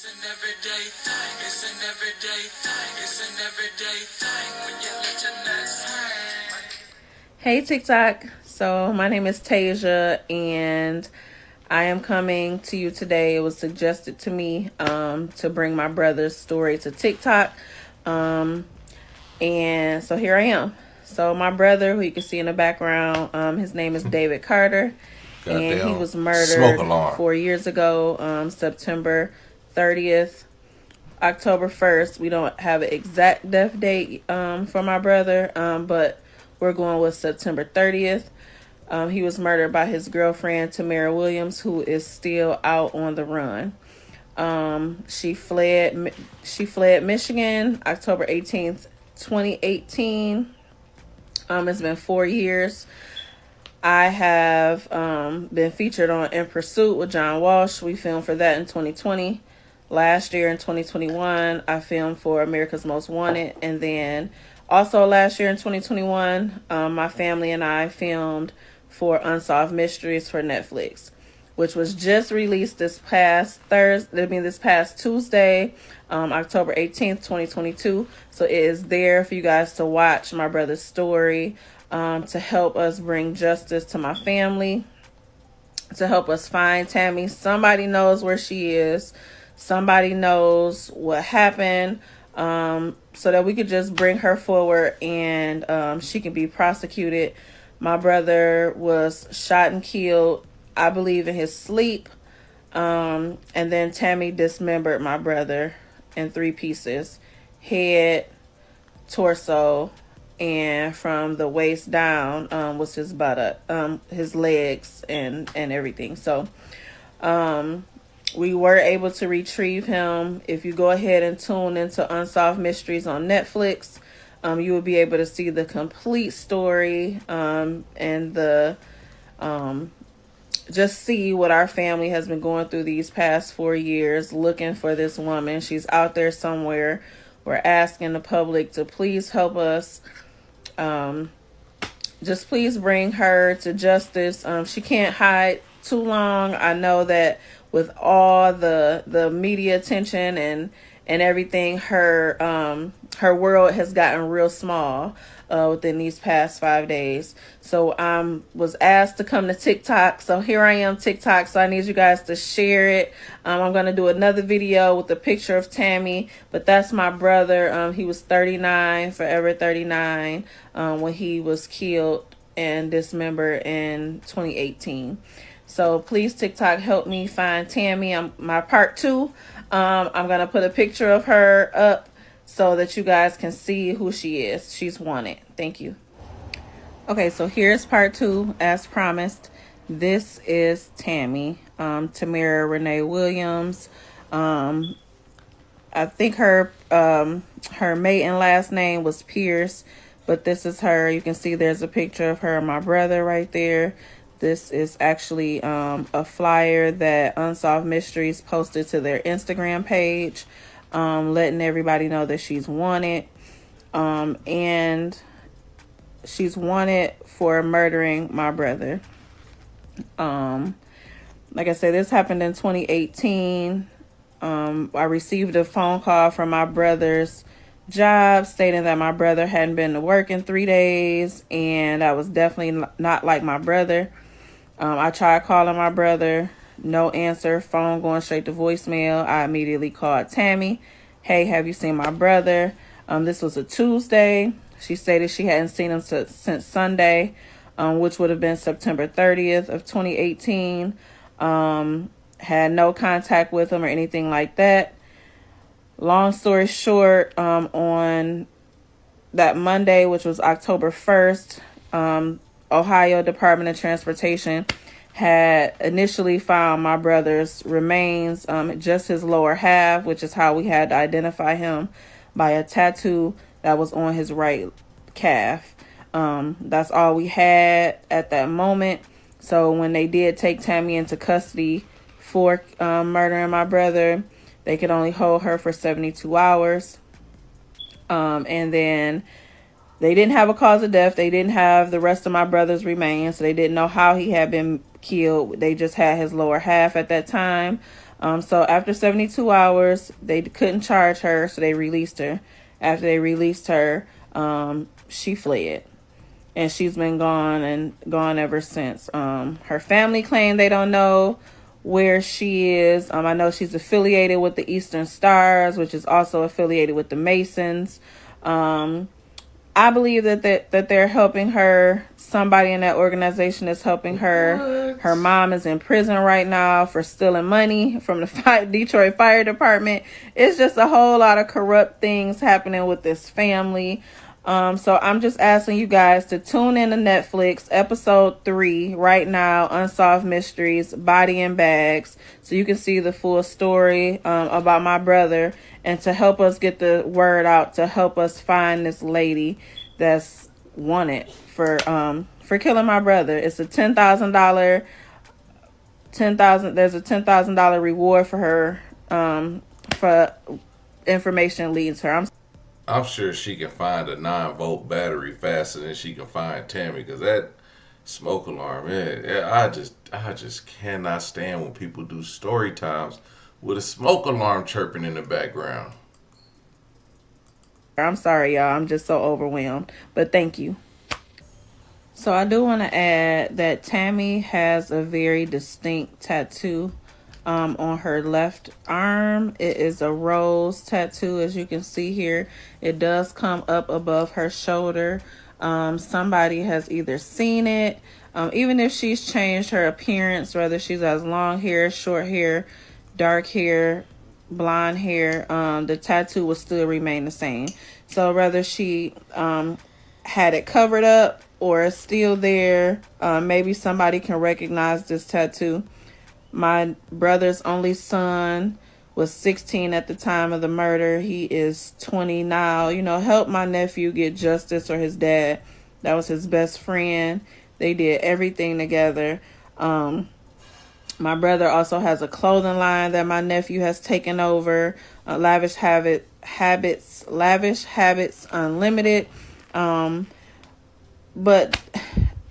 It's an everyday thing. It's an everyday thing. It's an everyday thing when you let your nuts hang. Hey TikTok. So my name is Tasia and I am coming to you today. It was suggested to me to bring my brother's story to TikTok. And so here I am. So my brother, who you can see in the background, his name is David Carter. And he was murdered 4 years ago, September 30th, October 1st. We don't have an exact death date for my brother, but we're going with September 30th. He was murdered by his girlfriend, Tammy Williams, who is still out on the run. She fled Michigan, October 18th, 2018. It's been 4 years. I have been featured on In Pursuit with John Walsh. We filmed for that in 2020. Last year in 2021, I filmed for America's Most Wanted. And then also last year in 2021, my family and I filmed for Unsolved Mysteries for Netflix, which was just released this past Tuesday, October 18th, 2022. So it is there for you guys to watch my brother's story, to help us bring justice to my family, to help us find Tammy. Somebody knows where she is. Somebody knows what happened, so that we could just bring her forward and she can be prosecuted. My brother was shot and killed, I believe, in his sleep. And then Tammy dismembered my brother in 3 pieces: head, torso, and from the waist down was his buttock, his legs, and everything. So we were able to retrieve him. If you go ahead and tune into Unsolved Mysteries on Netflix, you will be able to see the complete story, and the just see what our family has been going through these past 4 years looking for this woman. She's out there somewhere. We're asking the public to please help us. Just please bring her to justice. She can't hide too long. I know that with all the media attention and everything, her world has gotten real small within these past 5 days. So was asked to come to TikTok. So here I am, TikTok. So I need you guys to share it. I'm going to do another video with a picture of Tammy, but that's my brother. He was 39, forever 39, when he was killed and dismembered in 2018. So please, TikTok, help me find Tammy. My part 2. I'm going to put a picture of her up so that you guys can see who she is. She's wanted. Thank you. Okay, so here's part 2, as promised. This is Tammy, Tamara Renee Williams. I think her maiden last name was Pierce, but this is her. You can see there's a picture of her and my brother right there. This is actually a flyer that Unsolved Mysteries posted to their Instagram page, letting everybody know that she's wanted. And she's wanted for murdering my brother. Like I said, this happened in 2018. I received a phone call from my brother's job stating that my brother hadn't been to work in 3 days, and I was definitely not like my brother. I tried calling my brother, no answer, phone going straight to voicemail. I immediately called Tammy. Hey, have you seen my brother? This was a Tuesday. She stated she hadn't seen him since Sunday, which would have been September 30th of 2018. Had no contact with him or anything like that. Long story short, on that Monday, which was October 1st, Ohio Department of Transportation had initially found my brother's remains, just his lower half, which is how we had to identify him, by a tattoo that was on his right calf. That's all we had at that moment. So when they did take Tammy into custody for murdering my brother, they could only hold her for 72 hours. And then they didn't have a cause of death. They didn't have the rest of my brother's remains. So they didn't know how he had been killed. They just had his lower half at that time. So after 72 hours, they couldn't charge her, so they released her. After they released her, she fled. And she's been gone ever since. Her family claimed they don't know where she is. I know she's affiliated with the Eastern Stars, which is also affiliated with the Masons. I believe that they're helping her. Somebody in that organization is helping her. What? Her mom is in prison right now for stealing money from the Detroit Fire Department. It's just a whole lot of corrupt things happening with this family. So I'm just asking you guys to tune in to Netflix episode 3 right now, Unsolved Mysteries, Body in Bags, so you can see the full story about my brother, and to help us get the word out, to help us find this lady that's wanted for killing my brother. It's a $10,000 there's a $10,000 reward for her for information leads her. I'm sure she can find a 9-volt battery faster than she can find Tammy, because that smoke alarm, man, I just cannot stand when people do story times with a smoke alarm chirping in the background. I'm sorry, y'all. I'm just so overwhelmed, but thank you. So I do want to add that Tammy has a very distinct tattoo on her left arm. It is a rose tattoo, as you can see here. It does come up above her shoulder. Somebody has either seen it, even if she's changed her appearance, whether she's has long hair, short hair, dark hair, blonde hair, the tattoo will still remain the same. So whether she had it covered up or it's still there, maybe somebody can recognize this tattoo. My brother's only son was 16 at the time of the murder. He is 20 now. Help my nephew get justice, or his dad. That was his best friend. They did everything together. My brother also has a clothing line that my nephew has taken over. Lavish Habits Unlimited. But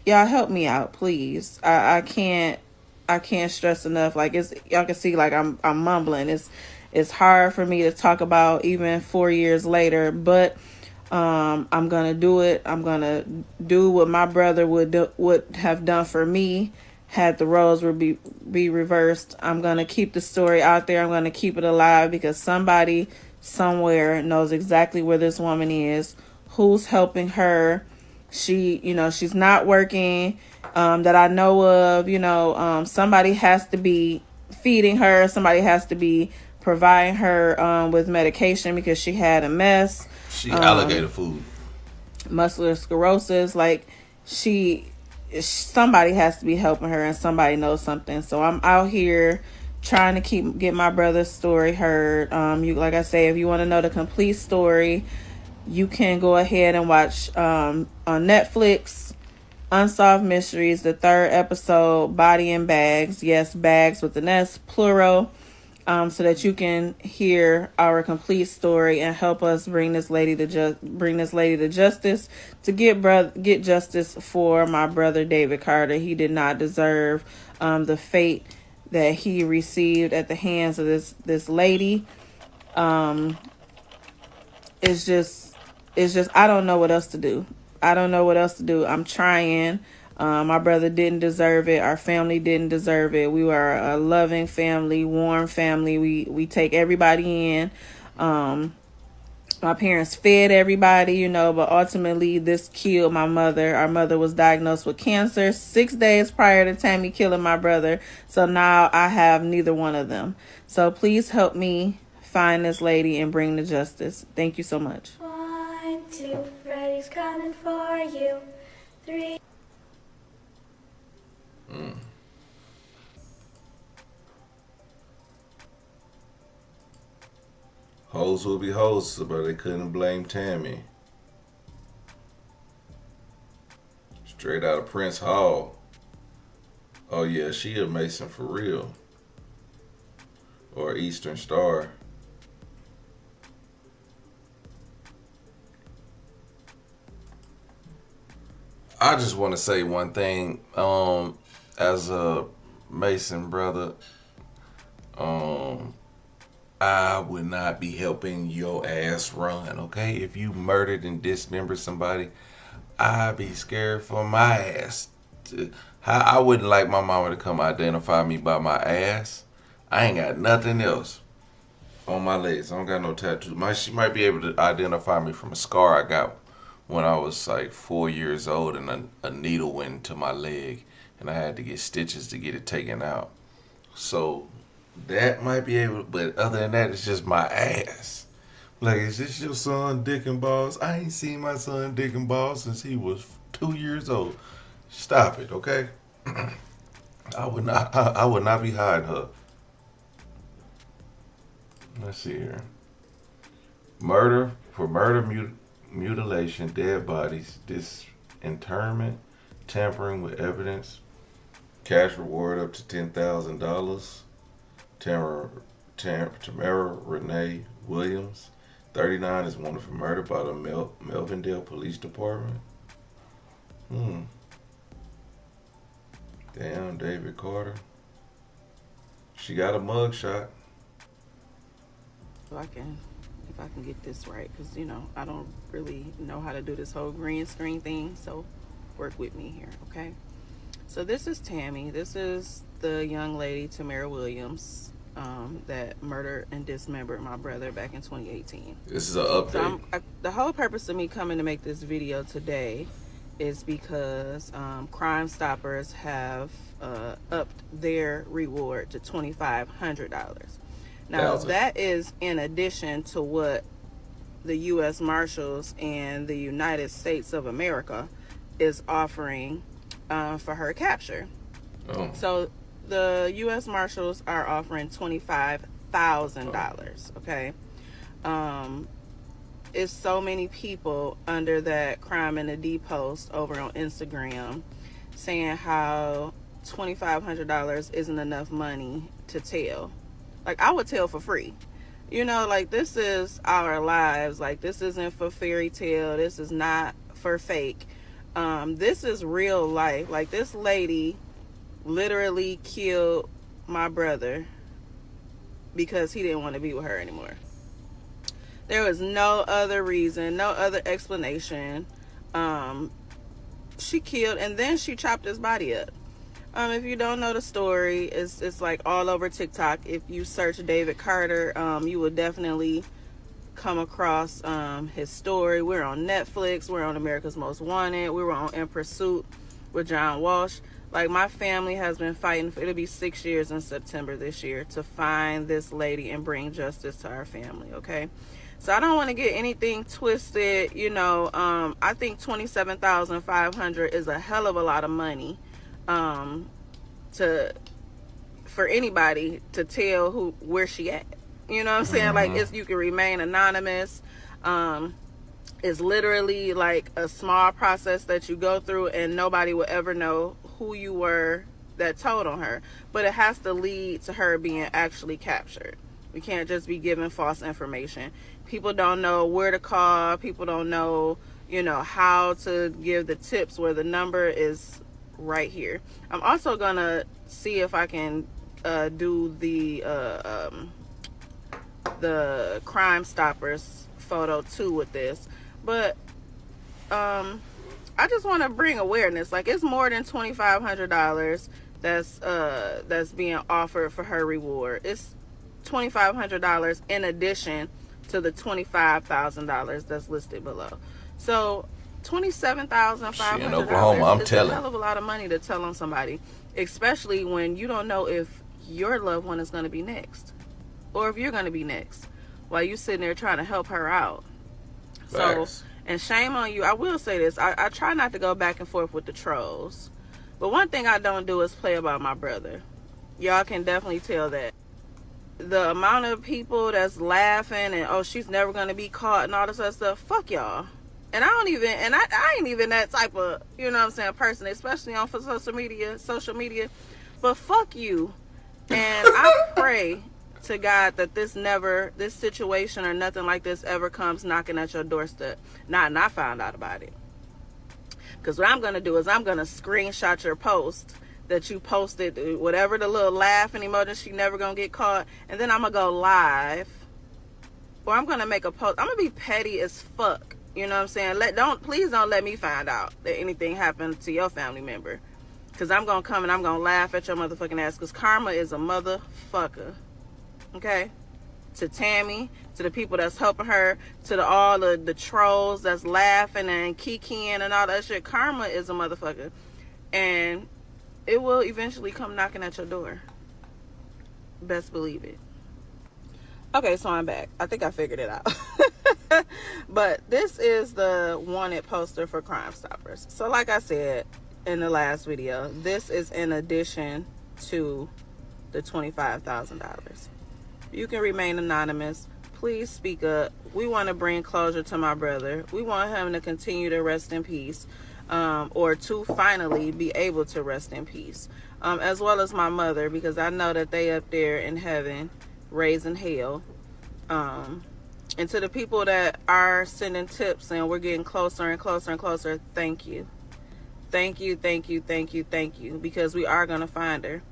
y'all help me out, please. I can't stress enough. Like, y'all can see, like, I'm mumbling. It's hard for me to talk about even 4 years later, but I'm gonna do it. I'm gonna do what my brother would have done for me had the roles be reversed. I'm gonna keep the story out there. I'm gonna keep it alive, because somebody somewhere knows exactly where this woman is, who's helping her. She's not working. That I know of. Somebody has to be feeding her. Somebody has to be providing her with medication, because she had a mess. She alligator food. Muscular sclerosis. Like, somebody has to be helping her, and somebody knows something. So I'm out here trying to get my brother's story heard. Like I say, if you want to know the complete story, you can go ahead and watch on Netflix, Unsolved Mysteries, the 3rd episode, Body in Bags. Yes, bags with an S, plural, so that you can hear our complete story and help us bring this lady to justice, to get justice for my brother David Carter. He did not deserve the fate that he received at the hands of this lady. It's just I don't know what else to do. I'm trying. My brother didn't deserve it. Our family didn't deserve it. We were a loving family, warm family. We take everybody in. My parents fed everybody, but ultimately this killed my mother. Our mother was diagnosed with cancer 6 days prior to Tammy killing my brother. So now I have neither one of them. So please help me find this lady and bring the justice. Thank you so much. 1, 2, Freddy's coming for you. 3. Hoes will be hoes, but they couldn't blame Tammy. Straight out of Prince Hall. Oh yeah, she a Mason for real. Or Eastern Star. I just want to say one thing. As a Mason brother, I would not be helping your ass run, okay? If you murdered and dismembered somebody, I'd be scared for my ass. I wouldn't like my mama to come identify me by my ass. I ain't got nothing else on my legs. I don't got no tattoos. She might be able to identify me from a scar I got when I was like 4 years old and a needle went into my leg and I had to get stitches to get it taken out. So that might be able, but other than that, it's just my ass. Like, is this your son, Dick and Balls? I ain't seen my son, Dick and Balls, since he was 2 years old. Stop it, okay? I would not. I would not be hiding her. Let's see here. Murder for mutilation, dead bodies, disinterment, tampering with evidence, cash reward up to $10,000. Tamara Renee Williams, 39, is wanted for murder by the Melvindale Police Department. Damn, David Carter. She got a mug shot. If I can get this right, because I don't really know how to do this whole green screen thing, so work with me here, okay? So this is Tammy. This is the young lady, Tamara Williams, that murdered and dismembered my brother back in 2018. This is an update. So the whole purpose of me coming to make this video today is because Crime Stoppers have upped their reward to $2,500. Now, that is in addition to what the U.S. Marshals and the United States of America is offering for her capture. Oh. So the U.S. Marshals are offering $25,000, okay? It's so many people under that Crime in the D post over on Instagram saying how $2,500 isn't enough money to tell. Like, I would tell for free. Like, this is our lives. Like, this isn't for fairy tale. This is not for fake. This is real life. Like, this lady literally killed my brother because he didn't want to be with her anymore. There was no other reason, no other explanation. She killed, and then she chopped his body up. If you don't know the story, it's like all over TikTok. If you search David Carter, you will definitely come across his story. We're on Netflix. We're on America's Most Wanted. We were on In Pursuit with John Walsh. Like, my family has been fighting it'll be 6 years in September this year to find this lady and bring justice to our family, okay? So I don't want to get anything twisted. I think $27,500 is a hell of a lot of money for anybody to tell where she at. You know what I'm saying? Like, you can remain anonymous. It's literally like a small process that you go through, and nobody will ever know who you were that told on her. But it has to lead to her being actually captured. We can't just be giving false information. People don't know where to call. People don't know, how to give the tips, where the number is right here. I'm also gonna see if I can do the Crime Stoppers photo too with this. But I just want to bring awareness. Like, it's more than $2,500 that's being offered for her reward. It's $2,500 in addition to the $25,000 that's listed below. So $27,500 in Oklahoma, is a hell of a lot of money to tell on somebody, especially when you don't know if your loved one is going to be next, or if you're going to be next, while you sitting there trying to help her out. Facts. So, and shame on you. I will say this. I try not to go back and forth with the trolls, but one thing I don't do is play about my brother. Y'all can definitely tell that. The amount of people that's laughing and, oh, she's never going to be caught and all this other stuff, fuck y'all. And I ain't even that type of, person, especially on social media. But fuck you. And I pray to God that this situation or nothing like this ever comes knocking at your doorstep. And I found out about it. Because what I'm going to do is I'm going to screenshot your post that you posted, whatever the little laughing emoji, she never gonna get caught. And then I'm gonna go live, or I'm gonna make a post. I'm gonna be petty as fuck. You know what I'm saying? Please don't let me find out that anything happened to your family member. Cause I'm gonna come and I'm gonna laugh at your motherfucking ass. Cause karma is a motherfucker. Okay? To Tammy, to the people that's helping her, to all the trolls that's laughing and kikiing and all that shit. Karma is a motherfucker. And it will eventually come knocking at your door. Best believe it. Okay, so I'm back. I think I figured it out. But this is the wanted poster for Crime Stoppers. So like I said in the last video, this is in addition to the $25,000. You can remain anonymous. Please speak up. We want to bring closure to my brother. We want him to continue to rest in peace, or to finally be able to rest in peace, as well as my mother, because I know that they up there in heaven raising hell. And to the people that are sending tips and we're getting closer and closer and closer, thank you. Thank you, thank you, thank you, thank you, because we are going to find her.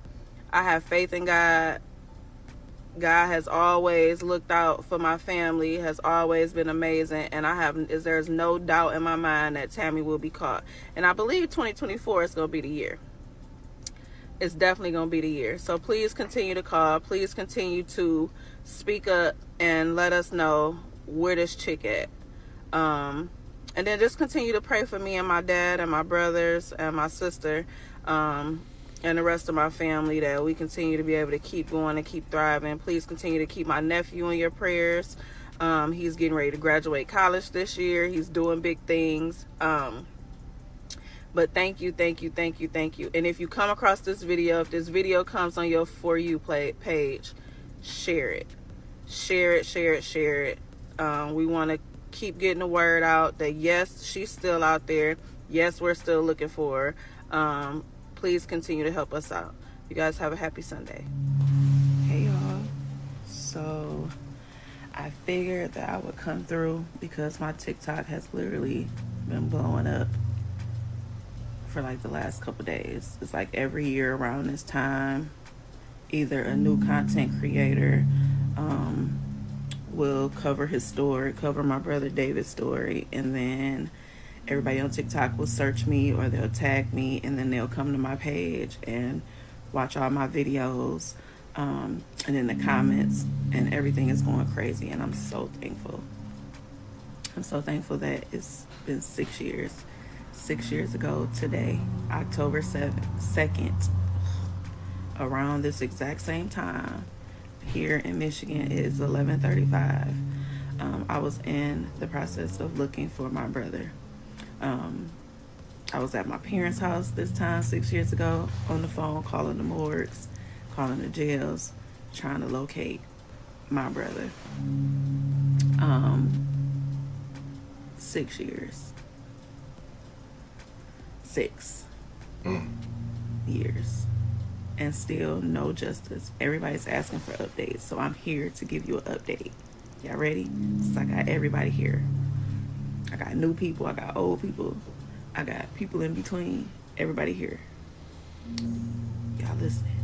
I have faith in God. God has always looked out for my family, has always been amazing, and there's no doubt in my mind that Tammy will be caught. And I believe 2024 is going to be the year. It's definitely going to be the year. So please continue to call. Please continue to speak up and let us know where this chick at. And then just continue to pray for me and my dad and my brothers and my sister, and the rest of my family, that we continue to be able to keep going and keep thriving. Please continue to keep my nephew in your prayers. He's getting ready to graduate college this year. He's doing big things. But thank you, thank you, thank you, thank you. And if you come across this video, if this video comes on your For You page, share it. Share it, share it, share it. We want to keep getting the word out that yes, she's still out there. Yes, we're still looking for her. Please continue to help us out. You guys have a happy Sunday. Hey y'all. So I figured that I would come through because my TikTok has literally been blowing up for like the last couple days. It's like every year around this time, either a new content creator will cover his story, cover my brother David's story, and then everybody on TikTok will search me or they'll tag me, and then they'll come to my page and watch all my videos, and in the comments, and everything is going crazy, and I'm so thankful. I'm so thankful that it's been 6 years. 6 years ago today, October 2nd, around this exact same time, here in Michigan, it is 11:35. I was in the process of looking for my brother. I was at my parents' house this time 6 years ago, on the phone, calling the morgues, calling the jails, trying to locate my brother. 6 years. 6 years. And still no justice. Everybody's asking for updates, so I'm here to give you an update. Y'all ready? So I got everybody here. I got new people, I got old people, I got people in between. Everybody here. Y'all listening?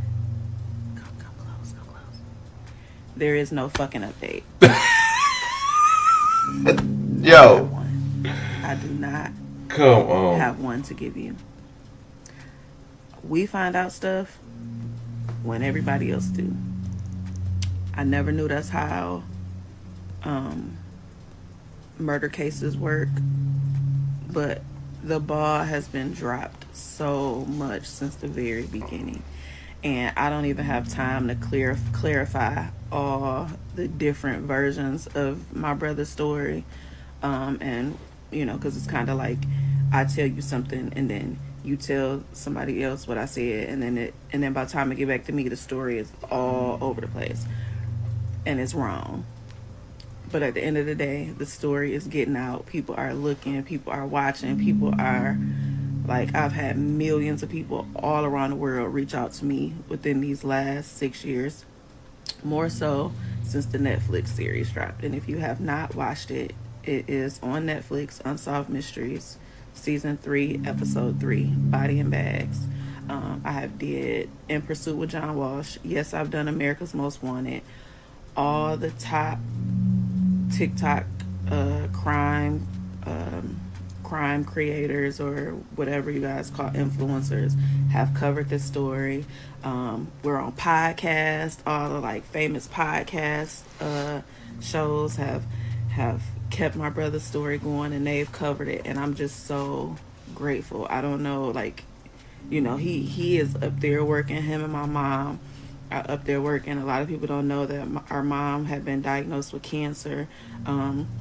Come close, come close. There is no fucking update. Yo. I do not Come on. have one to give you. We find out stuff when everybody else do. I never knew that's how murder cases work, but the ball has been dropped so much since the very beginning, and I don't even have time to clarify all the different versions of my brother's story, and you know, because it's kind of like I tell you something and then you tell somebody else what I said, and then by the time I get back to me, the story is all over the place and it's wrong. But at the end of the day, the story is getting out. People are looking, people are watching, people are like, I've had millions of people all around the world reach out to me within these last 6 years, more so since the Netflix series dropped. And if you have not watched it, it is on Netflix, Unsolved Mysteries, Season 3, Episode 3, Body and Bags. I have did In Pursuit with John Walsh. Yes, I've done America's Most Wanted. All the top TikTok crime crime creators, or whatever you guys call influencers, have covered this story. We're on podcasts. All the like famous podcast shows have kept my brother's story going, and they've covered it, and I'm just so grateful. I don't know, like, you know, he is up there working. Him and my mom are up there working. A lot of people don't know that our mom had been diagnosed with cancer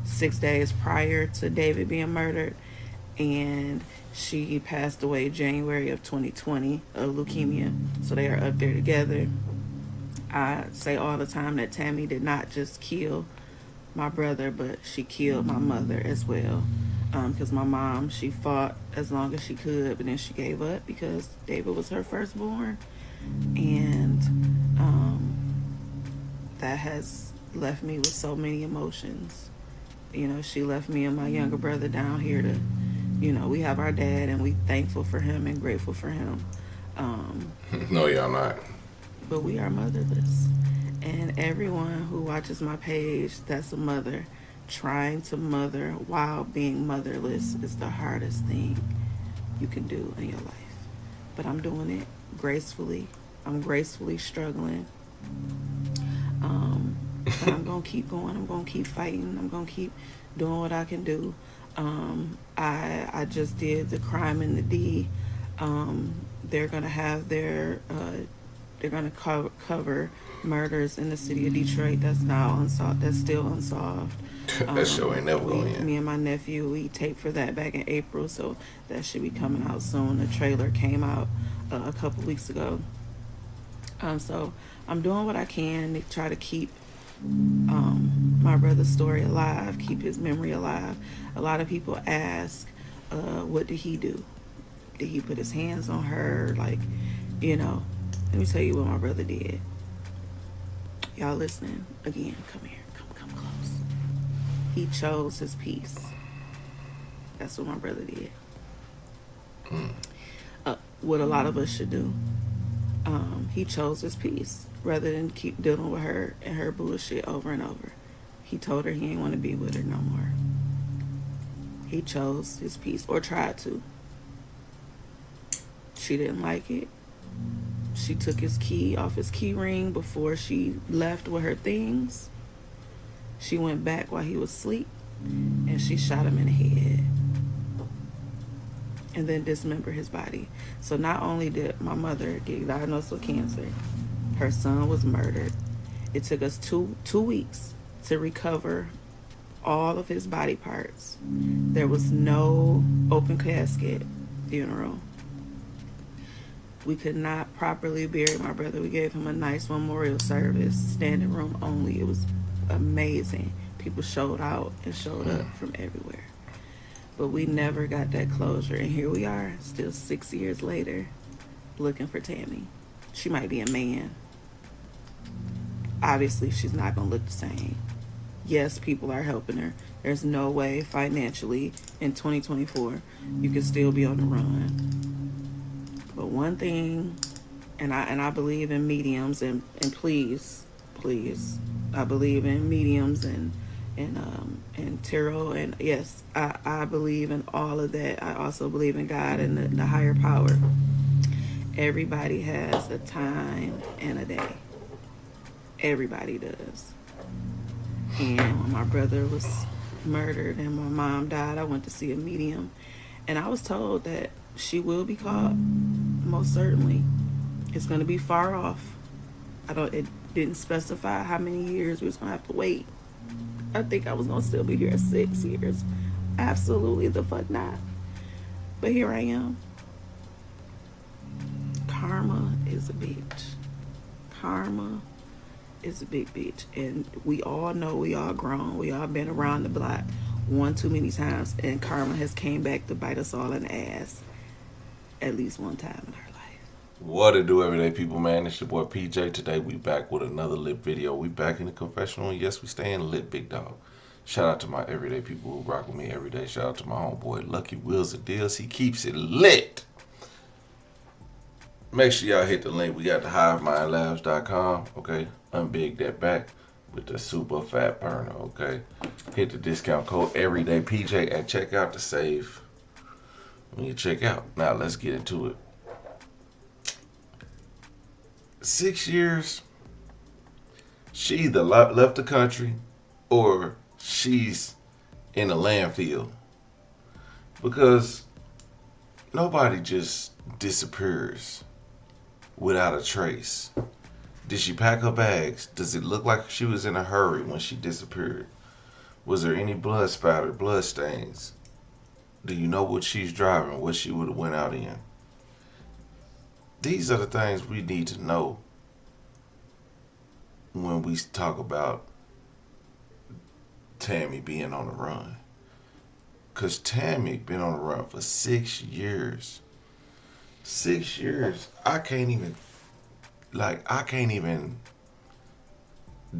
6 days prior to David being murdered, and she passed away January of 2020 of leukemia. So they are up there together. I say all the time that Tammy did not just kill my brother, but she killed my mother as well. Because my mom, she fought as long as she could, but then she gave up because David was her firstborn. And that has left me with so many emotions. You know, she left me and my younger brother down here to, you know, we have our dad, and we thankful for him and grateful for him. No, y'all not. But we are motherless. And everyone who watches my page that's a mother, trying to mother while being motherless is the hardest thing you can do in your life. But I'm doing it gracefully. I'm gracefully struggling. But I'm going to keep going. I'm going to keep fighting. I'm going to keep doing what I can do. I just did the Crime in the D. They're going to have their... they're going to cover murders in the city of Detroit that's now unsolved. That's still unsolved. That show ain't never going in. Me and my nephew, we taped for that back in April, so that should be coming out soon. The trailer came out a couple weeks ago. So I'm doing what I can to try to keep my brother's story alive, keep his memory alive. A lot of people ask, what did he do? Did he put his hands on her? Like, you know, let me tell you what my brother did. Y'all listening? Again, come here. Come close. He chose his peace. That's what my brother did. What a lot of us should do. He chose his peace rather than keep dealing with her and her bullshit over and over. He told her he ain't want to be with her no more. He chose his peace, or tried to. She didn't like it. She took his key off his key ring before she left with her things. She went back while he was asleep, and she shot him in the head and then dismembered his body. So not only did my mother get diagnosed with cancer, her son was murdered. It took us two weeks to recover all of his body parts. There was no open casket funeral. We could not properly bury my brother. We gave him a nice memorial service, standing room only. It was amazing. People showed out and showed up from everywhere. But we never got that closure. And here we are, still 6 years later, looking for Tammy. She might be a man. Obviously, she's not going to look the same. Yes, people are helping her. There's no way financially in 2024 you can still be on the run. But one thing, and I believe in mediums, and please, I believe in mediums and tarot, and yes, I believe in all of that. I also believe in God and the higher power. Everybody has a time and a day. Everybody does. And when my brother was murdered and my mom died, I went to see a medium, and I was told that she will be caught. Most certainly. It's going to be far off. It didn't specify how many years we was going to have to wait. I think I was going to still be here at 6 years. Absolutely the fuck not. But here I am. Karma is a bitch. Karma is a big bitch. And we all know, we all grown. We all been around the block one too many times. And karma has came back to bite us all in the ass at least one time in our life. What it do, everyday people, man? It's your boy PJ. Today we back with another lit video. We back in the confessional, and yes, we staying lit, big dog. Shout out to my everyday people who rock with me every day. Shout out to my homeboy Lucky Wheels of Deals. He keeps it lit. Make sure y'all hit the link. We got the HiveMindLabs.com. Okay, unbig that back with the super fat burner. Okay, hit the discount code everydaypj at checkout to save when you check out. Now let's get into it. 6 years. She either left the country or she's in a landfill, because nobody just disappears without a trace. Did she pack her bags? Does it look like she was in a hurry when she disappeared? Was there any blood spatter, blood stains? Do you know what she's driving, what she would have went out in? These are the things we need to know when we talk about Tammy being on the run. Because Tammy been on the run for 6 years. 6 years. I can't even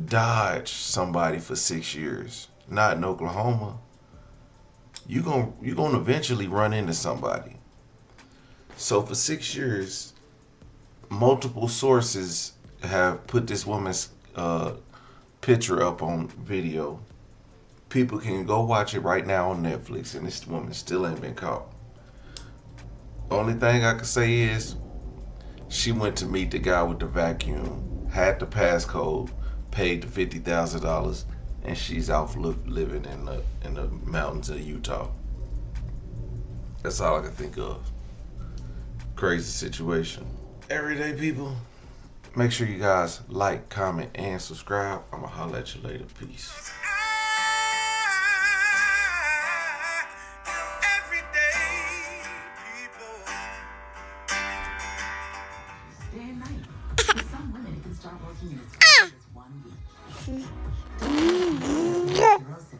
dodge somebody for 6 years. Not in Oklahoma. You're gonna eventually run into somebody. So for 6 years, multiple sources have put this woman's picture up on video. People can go watch it right now on Netflix, and this woman still ain't been caught. Only thing I can say is she went to meet the guy with the vacuum, had the passcode, paid the $50,000, and she's out living in the mountains of Utah. That's all I can think of. Crazy situation. Everyday people, make sure you guys like, comment, and subscribe. I'ma holler at you later. Peace.